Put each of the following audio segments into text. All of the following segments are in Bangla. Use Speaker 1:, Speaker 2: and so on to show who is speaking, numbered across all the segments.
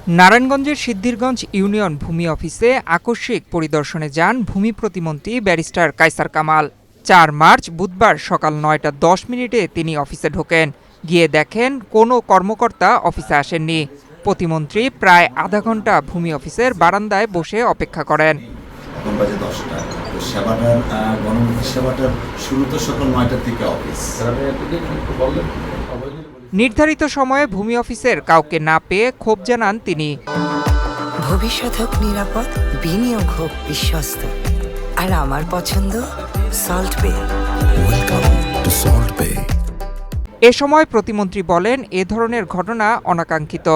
Speaker 1: নারায়ণগঞ্জের সিদ্ধিরগঞ্জ ইউনিয়ন ভূমি অফিসে আকস্মিক পরিদর্শনে যান ভূমি প্রতিমন্ত্রী ব্যারিস্টার কায়সার কামাল। ৪ মার্চ বুধবার সকাল ৯টা ১০ মিনিটে তিনি অফিসে ঢোকেন। গিয়ে দেখেন কোনো কর্মকর্তা অফিসে আসেননি। প্রতিমন্ত্রী প্রায় আধা ঘন্টা ভূমি অফিসের বারান্দায় বসে অপেক্ষা করেন।
Speaker 2: এখন বাজে 10টা। তো গণমুখী সেবাটার শুরু তো সকাল 9টার দিকে অফিস।
Speaker 1: নির্ধারিত সময়ে ভূমি অফিসের কাউকে না পেয়ে ক্ষোভ জানান তিনি।
Speaker 3: ভবিষ্যৎ হোক নিরাপদ, বিনিয়োগ হোক বিশ্বস্ত, আর আমার পছন্দ সল্ট বে।
Speaker 4: ওয়েলকাম টু সল্ট বে।
Speaker 1: এ সময় প্রতিমন্ত্রী বলেন, এ ধরনের ঘটনা অনাকাঙ্ক্ষিত।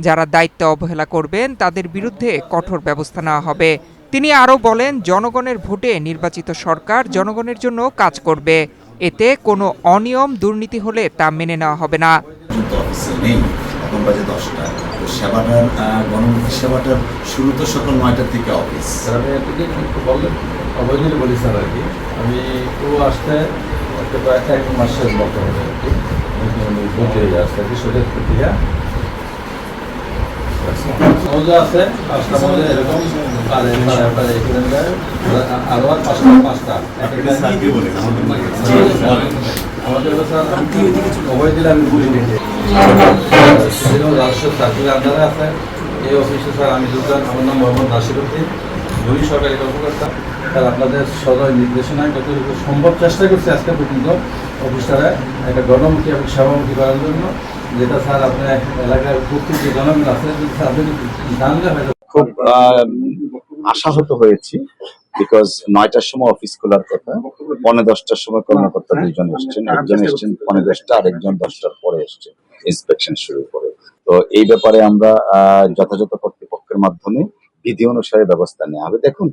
Speaker 1: যারা দায়িত্ব অবহেলা করবেন তাদের বিরুদ্ধে কঠোর ব্যবস্থা নেওয়া হবে। তিনি আরও বলেন, জনগণের ভোটে নির্বাচিত সরকার জনগণের জন্য কাজ করবে। এতে কোনো অনিয়ম দুর্নীতি হলে তা মেনে নেওয়া হবে না।
Speaker 2: অফিসে নেই, এখন বাজে 10টা। তো গণমুখী সেবাটার শুরু তো সকাল 9টার দিকে অফিস।
Speaker 5: আমি একটু বললেন অবৈধ বলি স্যার আর কি। আমি একটু আসতে প্রায় 1 মাসের মতো হবে আর কি। বুঝতে আসতে আর কি সোজা প্রক্রিয়া আছে 5টা মধ্যে এরকম আরো 5টা আমাদের স্যার অবৈধ দিলে আমি বুঝি নিতে রাষ্ট্র চাকরির আন্ডারে আছে। এই অফিসে স্যার আমি যোগদান, আমার নাম মোহাম্মদ নাসিরউদ্দিন, ভূমি সরকারি কর্মকর্তা। স্যার আপনাদের সদয় নির্দেশনায় যতটুকু সম্ভব চেষ্টা করছি আজকে পর্যন্ত অফিসারে একটা গণমুখী এবং সেবামুখী করার জন্য, যেটা স্যার আপনার এলাকার উপস্থিত যে জনগণ আছে আপনি জানলে হয়তো
Speaker 2: খুব আশাহত হয়েছি, বিকজ 9টার সময় অফিস খোলার কথা, 9:45টার সময় কর্মকর্তা দুজন এসছেন। একজন এসছেন 9:45টা, আরেকজন 10টার পরে এসছেন ইন্সপেকশন শুরু করে। তো এই ব্যাপারে আমরা যথাযথ কর্তৃপক্ষের মাধ্যমে বিধি অনুসারে ব্যবস্থা নেওয়া হবে। দেখুন,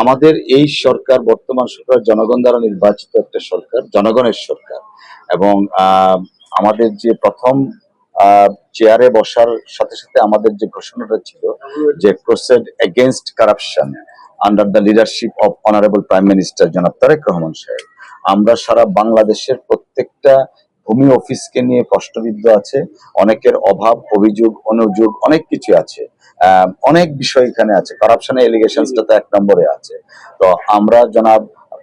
Speaker 2: আমাদের এই সরকার, বর্তমান সরকার জনগণ দ্বারা নির্বাচিত একটা সরকার, জনগণের সরকার। এবং আমাদের যে প্রথম চেয়ারে বসার সাথে সাথে আমাদের যে ঘোষণাটা ছিল যে crusade against corruption under the leadership of honourable prime minister জনাব তারেক রহমান সাহেব, আমরা সারা বাংলাদেশের প্রত্যেকটা ভূমি অফিসকে নিয়ে প্রশ্নবিদ্ধ আছে। অনেকের অভাব, অভিযোগ, অনুযোগ অনেক কিছু আছে, অনেক বিষয় এখানে আছে। কারাপশনের এলিগেশনসটা তো 1 নম্বরে আছে। তো আমরা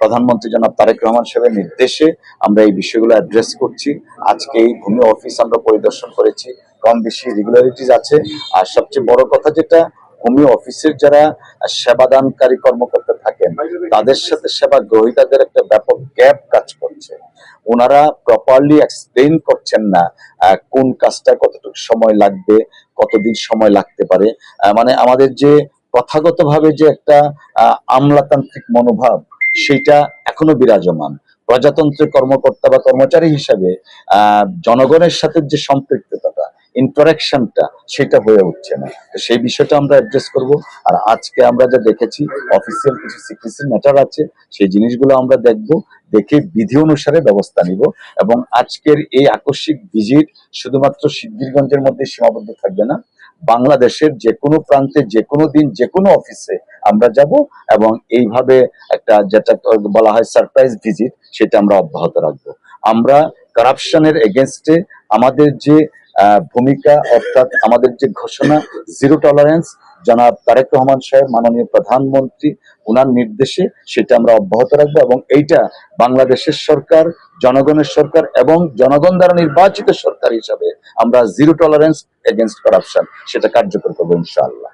Speaker 2: প্রধানমন্ত্রী জনাব তারেক রহমান সাহেবের নির্দেশে আমরা এই বিষয়গুলো অ্যাড্রেস করছি। আজকে এই ভূমি অফিস আমরা পরিদর্শন করেছি, কম বেশি রেগুলারিটিস আছে। আর সবচেয়ে বড় কথা যেটা, ভূমি অফিসের যারা সেবাদানকারী কর্মকর্তা থাকেন তাদের সাথে সেবা গ্রহীতাদের একটা ব্যাপক গ্যাপ কাজ করছে। ওনারা প্রপারলি এক্সপ্লেইন করছেন না কোন কাজটা কতটুকু সময় লাগবে, কতদিন সময় লাগতে পারে। মানে আমাদের যে প্রথাগতভাবে যে একটা আমলাতান্ত্রিক মনোভাব, সেটা এখনো বিরাজমান। প্রজাতন্ত্রের কর্মকর্তা বা কর্মচারী হিসাবে জনগণের সাথে যে সম্পৃক্ততা, ইন্টারাকশনটা, সেটা হয়ে উঠছে না। তো সেই বিষয়টা আমরা অ্যাড্রেস করব। আর আজকে আমরা যা দেখেছি, অফিসিয়াল কিছু সিক্রেসি ম্যাটার আছে, সেই জিনিসগুলো আমরা দেখব, দেখে বিধি অনুসারে ব্যবস্থা নিব। এবং আজকের এই আকস্মিক ভিজিট শুধুমাত্র সিদ্ধিরগঞ্জের মধ্যে সীমাবদ্ধ থাকবে না, বাংলাদেশের যে কোনো প্রান্তে, যে কোনো দিন, যে কোনো অফিসে আমরা যাব। এবং এইভাবে একটা যেটা বলা হয় সারপ্রাইজ ভিজিট, সেটা আমরা অব্যাহত রাখবো। আমরা কারাপশনের এগেনস্টে আমাদের যে ভূমিকা, অর্থাৎ আমাদের যে ঘোষণা জিরো টলারেন্স, জনাব তারেক রহমান সাহেব মাননীয় প্রধানমন্ত্রী ওনার নির্দেশে, সেটা আমরা অব্যাহত রাখবো। এবং এইটা বাংলাদেশের সরকার, জনগণের সরকার এবং জনগণ দ্বারা নির্বাচিত সরকার হিসাবে আমরা জিরো টলারেন্স এগেনস্ট কারাপশন সেটা কার্যকর করবো ইনশাআল্লাহ।